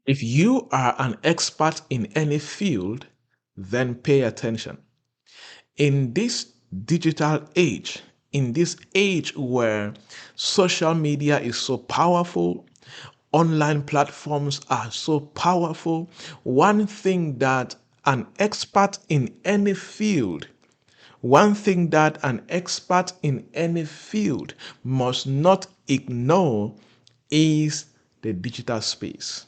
If you are an expert in any field, then pay attention. In this digital age, in this age where social media is so powerful, online platforms are so powerful, one thing that an expert in any field one thing that an expert in any field must not ignore is the digital space.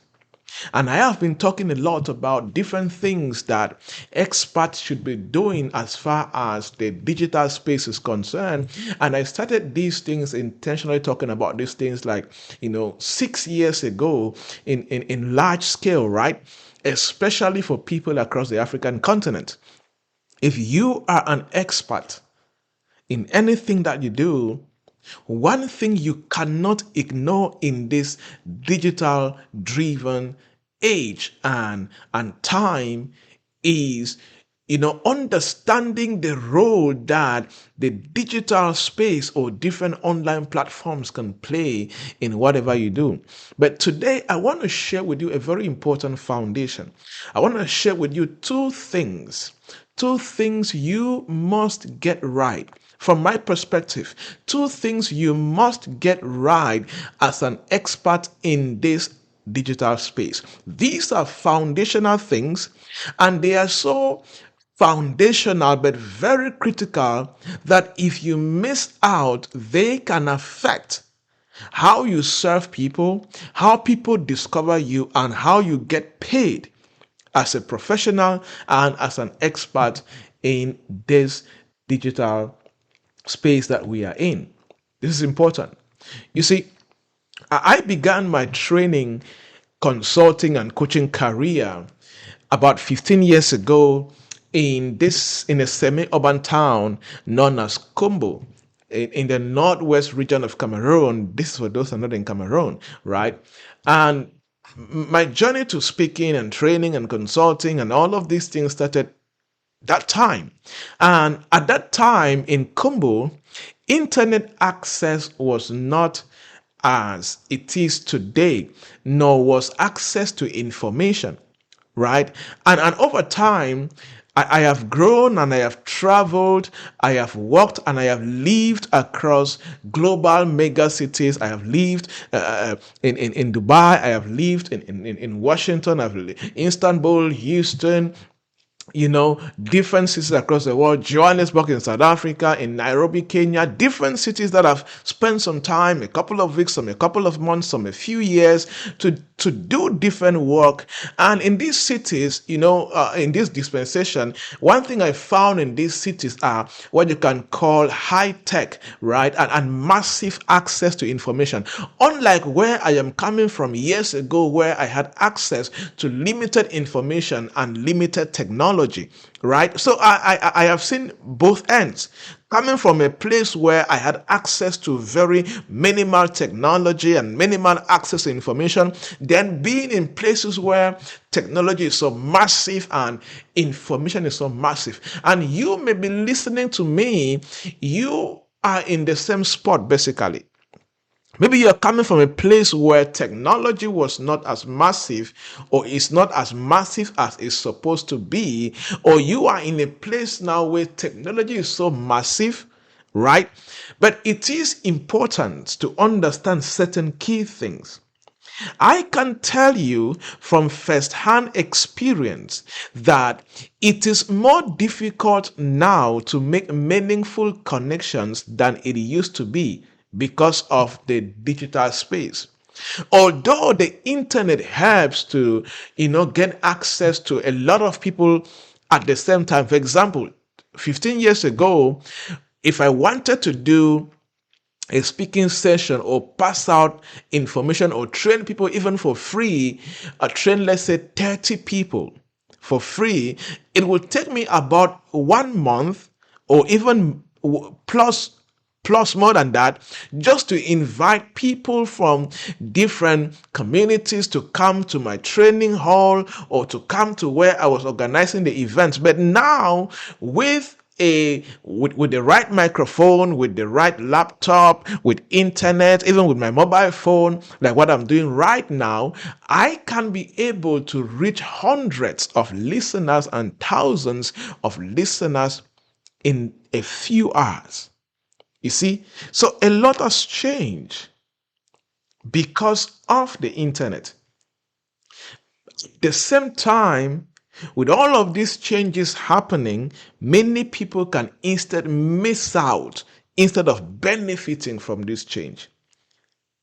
And I have been talking a lot about different things that experts should be doing as far as the digital space is concerned. And I started these things intentionally talking about these things like, 6 years ago in large scale, right? Especially for people across the African continent. If you are an expert in anything that you do, one thing you cannot ignore in this digital driven age and time is understanding the role that the digital space or different online platforms can play in whatever you do. But today I want to share with you a very important foundation. I want to share with you two things you must get right. From my perspective, two things you must get right as an expert in this digital space. These are foundational things, and they are so foundational but very critical that if you miss out, they can affect how you serve people, how people discover you, and how you get paid as a professional and as an expert in this digital space that we are in. This is important. You see, I began my training, consulting, and coaching career about 15 years ago in a semi-urban town known as Kumbu in the northwest region of Cameroon. This is for those who are not in Cameroon, right? And my journey to speaking and training and consulting and all of these things started that time. And at that time in Kumbu, internet access was not as it is today, nor was access to information, right? And over time, I have grown and I have traveled, I have walked and I have lived across global mega cities. I have lived in Dubai, I have lived in Washington, I've lived in Istanbul, Houston, different cities across the world, Johannesburg in South Africa, in Nairobi, Kenya, different cities that I've spent some time, a couple of weeks, some a couple of months, some a few years to do different work. And in these cities, in this dispensation, one thing I found in these cities are what you can call high tech, right? And massive access to information. Unlike where I am coming from years ago, where I had access to limited information and limited technology, right? So I have seen both ends. Coming from a place where I had access to very minimal technology and minimal access to information, then being in places where technology is so massive and information is so massive. And you may be listening to me, you are in the same spot basically. Maybe you're coming from a place where technology was not as massive or is not as massive as it's supposed to be, or you are in a place now where technology is so massive, right? But it is important to understand certain key things. I can tell you from first-hand experience that it is more difficult now to make meaningful connections than it used to be because of the digital space. Although the internet helps to, get access to a lot of people at the same time. For example, 15 years ago, if I wanted to do a speaking session or pass out information or train people even for free, train let's say 30 people for free, it would take me about 1 month or even plus more than that, just to invite people from different communities to come to my training hall or to come to where I was organizing the events. But now with with the right microphone, with the right laptop, with internet, even with my mobile phone, like what I'm doing right now, I can be able to reach hundreds of listeners and thousands of listeners in a few hours. You see, so a lot has changed because of the internet. At the same time, with all of these changes happening, many people can instead miss out instead of benefiting from this change.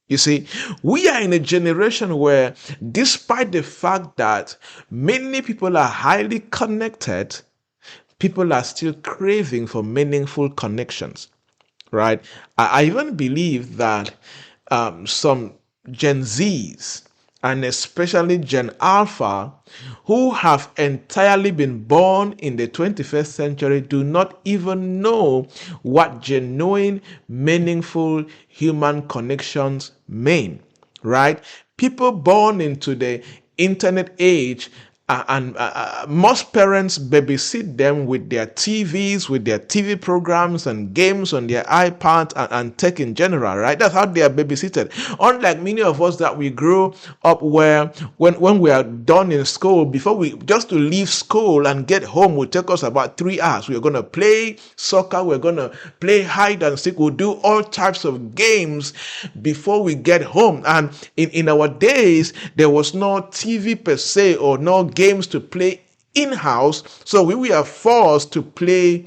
You see, we are in a generation where, despite the fact that many people are highly connected, people are still craving for meaningful connections, right? I even believe that some Gen Zs and especially Gen Alpha, who have entirely been born in the 21st century, do not even know what genuine, meaningful human connections mean, right? People born into the internet age, and most parents babysit them with their TVs, with their TV programs and games on their iPad and tech in general, right? That's how they are babysitted. Unlike many of us that we grew up where when we are done in school, before we just to leave school and get home would take us about 3 hours. We're going to play soccer, we're going to play hide and seek, we'll do all types of games before we get home. And in our days, there was no TV per se or no games to play in-house, so we were forced to play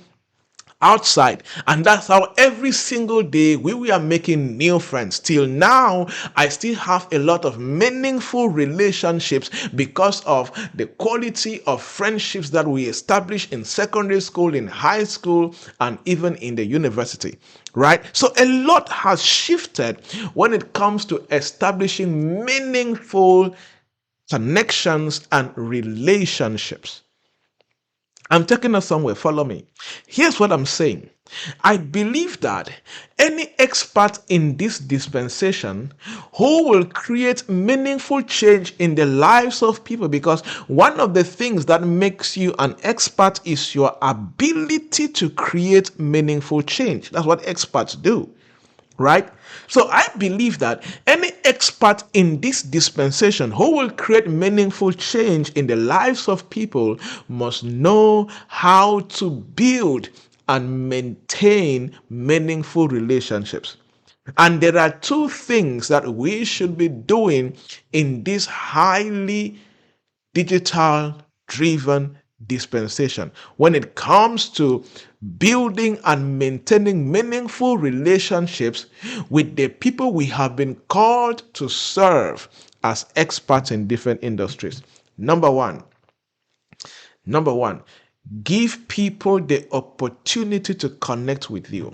outside, and that's how every single day we were making new friends. Till now, I still have a lot of meaningful relationships because of the quality of friendships that we establish in secondary school, in high school, and even in the university, right? So a lot has shifted when it comes to establishing meaningful connections and relationships. I'm taking us somewhere. Follow me. Here's what I'm saying. I believe that any expert in this dispensation who will create meaningful change in the lives of people, because one of the things that makes you an expert is your ability to create meaningful change. That's what experts do, right? So I believe that any expert in this dispensation who will create meaningful change in the lives of people must know how to build and maintain meaningful relationships. And there are two things that we should be doing in this highly digital driven dispensation when it comes to building and maintaining meaningful relationships with the people we have been called to serve as experts in different industries. Number one, give people the opportunity to connect with you.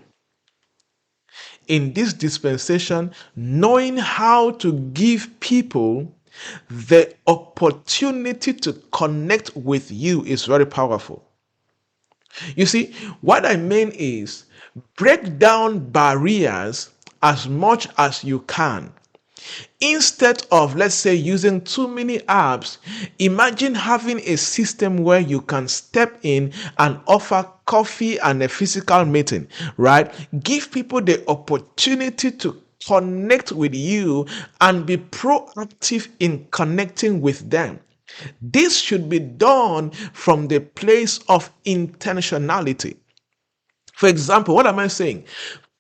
In this dispensation, knowing how to give people the opportunity to connect with you is very powerful. You see, what I mean is break down barriers as much as you can. Instead of, let's say, using too many apps, imagine having a system where you can step in and offer coffee and a physical meeting, right? Give people the opportunity to connect with you and be proactive in connecting with them. This should be done from the place of intentionality. For example, what am I saying?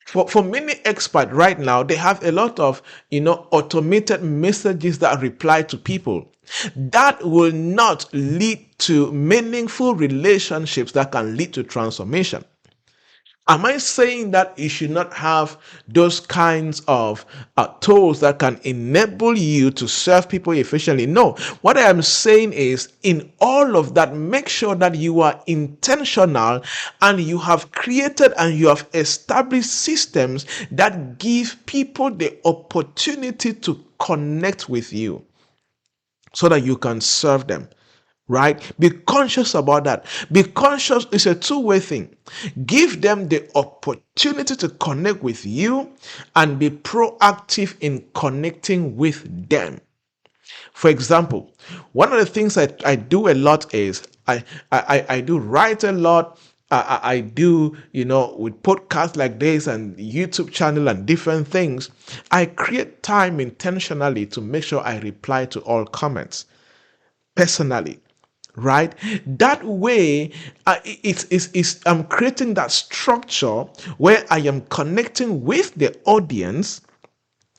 For many experts right now, they have a lot of automated messages that reply to people. That will not lead to meaningful relationships that can lead to transformation. Am I saying that you should not have those kinds of tools that can enable you to serve people efficiently? No. What I am saying is, in all of that, make sure that you are intentional and you have created and you have established systems that give people the opportunity to connect with you so that you can serve them. Right? Be conscious about that. Be conscious is a two-way thing. Give them the opportunity to connect with you and be proactive in connecting with them. For example, one of the things I do a lot is I do write a lot I do, with podcasts like this and YouTube channel and different things, I create time intentionally to make sure I reply to all comments personally, right? That way, I'm creating that structure where I am connecting with the audience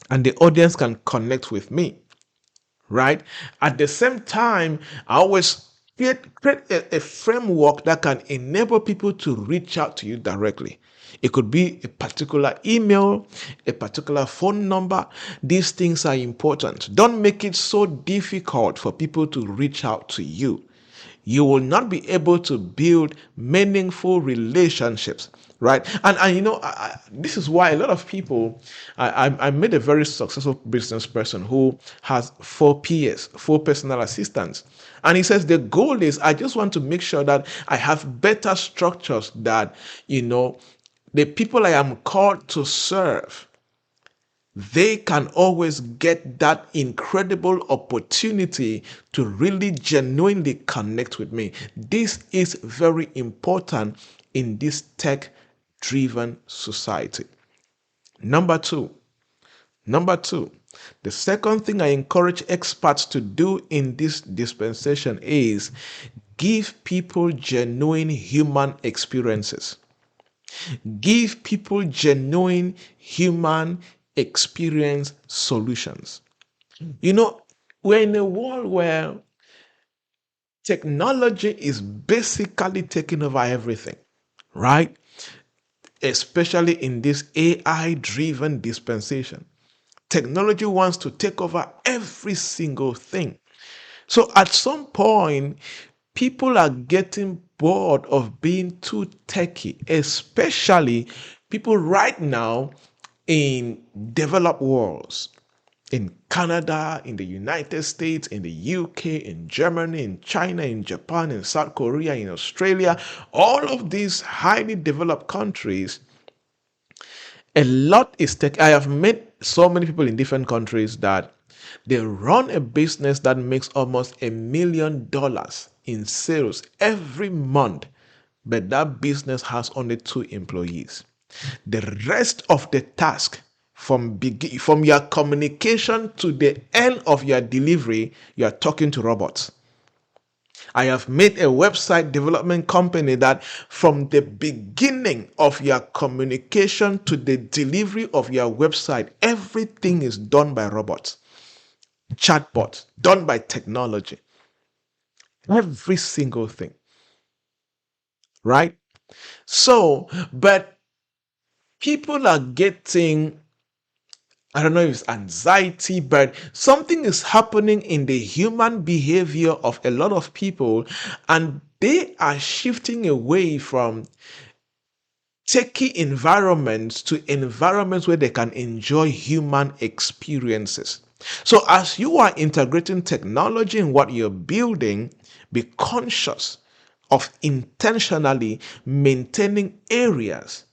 and the audience can connect with me, right? At the same time, I always create a framework that can enable people to reach out to you directly. It could be a particular email, a particular phone number. These things are important. Don't make it so difficult for people to reach out to you. You will not be able to build meaningful relationships, right? And this is why a lot of people, I met a very successful business person who has 4 PAs, 4 personal assistants. And he says the goal is I just want to make sure that I have better structures that, the people I am called to serve, they can always get that incredible opportunity to really genuinely connect with me. This is very important in this tech driven society. Number two, number two, the second thing I encourage experts to do in this dispensation is give people genuine human experiences. Give people genuine human experience solutions. You know, we're in a world where technology is basically taking over everything, right? Especially in this AI driven dispensation. Technology wants to take over every single thing. So at some point, people are getting bored of being too techy, especially people right now in developed worlds, in Canada, in the United States, in the UK, in Germany, in China, in Japan, in South Korea, in Australia, all of these highly developed countries, a lot is tech. I have met so many people in different countries that they run a business that makes almost $1 million in sales every month, but that business has only 2 employees. The rest of the task from your communication to the end of your delivery, you are talking to robots. I have made a website development company that from the beginning of your communication to the delivery of your website, everything is done by robots, chatbots, done by technology. Every single thing, right? So, but people are getting, I don't know if it's anxiety, but something is happening in the human behavior of a lot of people, and they are shifting away from techie environments to environments where they can enjoy human experiences. So, as you are integrating technology in what you're building, be conscious of intentionally maintaining areas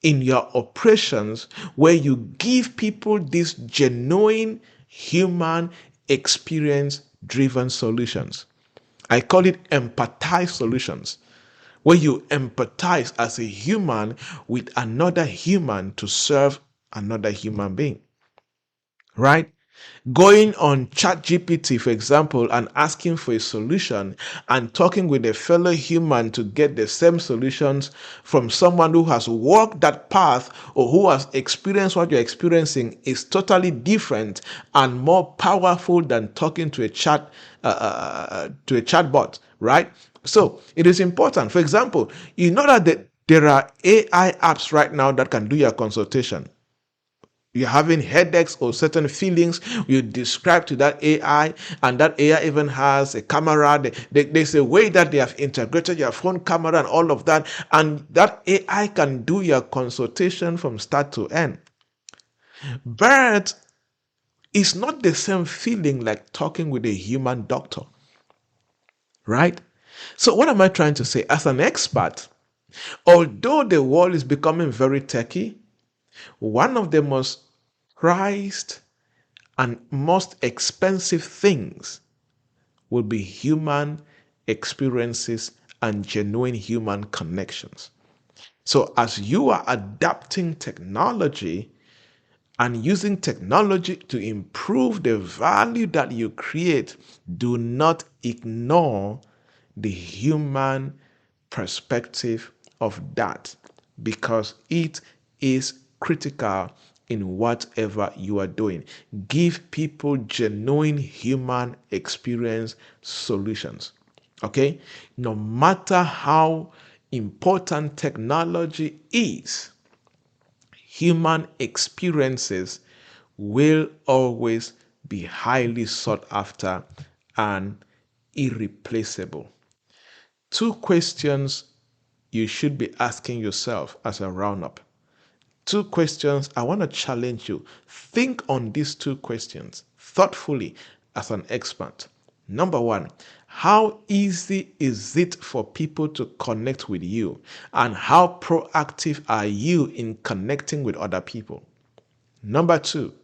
in your operations where you give people these genuine human experience driven solutions. I call it empathize solutions, where you empathize as a human with another human to serve another human being, right? Going on ChatGPT, for example, and asking for a solution and talking with a fellow human to get the same solutions from someone who has walked that path or who has experienced what you're experiencing is totally different and more powerful than talking to a chatbot, right? So it is important. For example, you know that there are AI apps right now that can do your consultation. You're having headaches or certain feelings, you describe to that AI, and that AI even has a camera. There's a way that they have integrated your phone camera and all of that, and that AI can do your consultation from start to end. But it's not the same feeling like talking with a human doctor, right? So, what am I trying to say? As an expert, although the world is becoming very techy, one of the most prized and most expensive things will be human experiences and genuine human connections. So, as you are adapting technology and using technology to improve the value that you create, do not ignore the human perspective of that, because it is critical in whatever you are doing. Give people genuine human experience solutions. Okay? No matter how important technology is, human experiences will always be highly sought after and irreplaceable. Two questions you should be asking yourself as a roundup. Two questions I want to challenge you. Think on these two questions thoughtfully as an expert. Number one, how easy is it for people to connect with you? And how proactive are you in connecting with other people? Number two,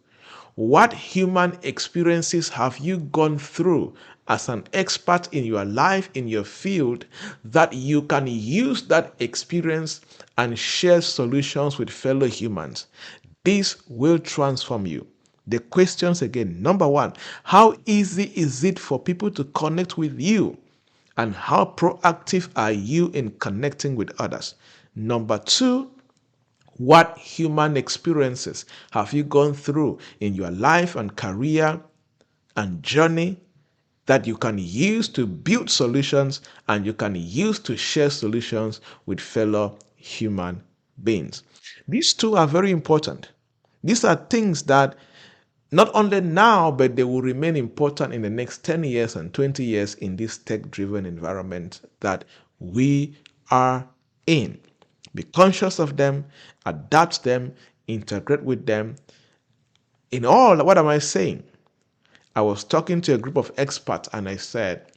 what human experiences have you gone through as an expert in your life, in your field, that you can use that experience and share solutions with fellow humans? This will transform you. The questions again. Number one, how easy is it for people to connect with you? And how proactive are you in connecting with others? Number two, what human experiences have you gone through in your life and career and journey that you can use to build solutions and you can use to share solutions with fellow human beings? These two are very important. These are things that not only now, but they will remain important in the next 10 years and 20 years in this tech driven environment that we are in. Be conscious of them, adapt them, integrate with them. In all, what am I saying? I was talking to a group of experts and I said,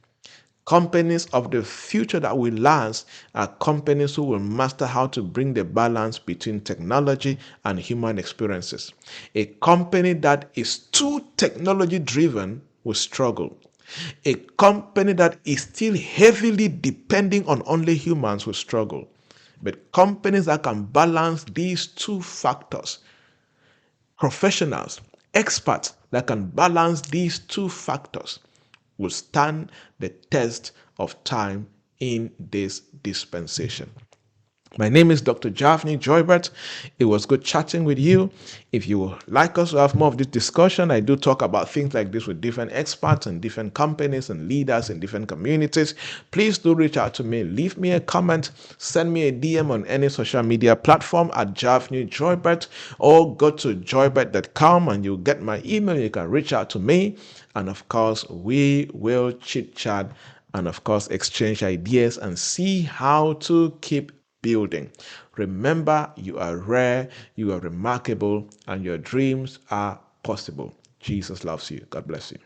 companies of the future that will last are companies who will master how to bring the balance between technology and human experiences. A company that is too technology driven will struggle. A company that is still heavily depending on only humans will struggle. But companies that can balance these two factors, professionals, experts that can balance these two factors, will stand the test of time in this dispensation. My name is Dr. Javnyuy Joybert. It was good chatting with you. If you would like us to have more of this discussion, I do talk about things like this with different experts and different companies and leaders in different communities. Please do reach out to me. Leave me a comment. Send me a DM on any social media platform at Javnyuy Joybert, or go to joybert.com and you'll get my email. You can reach out to me. And of course, we will chit chat and of course exchange ideas and see how to keep building. Remember, you are rare, you are remarkable, and your dreams are possible. Jesus loves you. God bless you.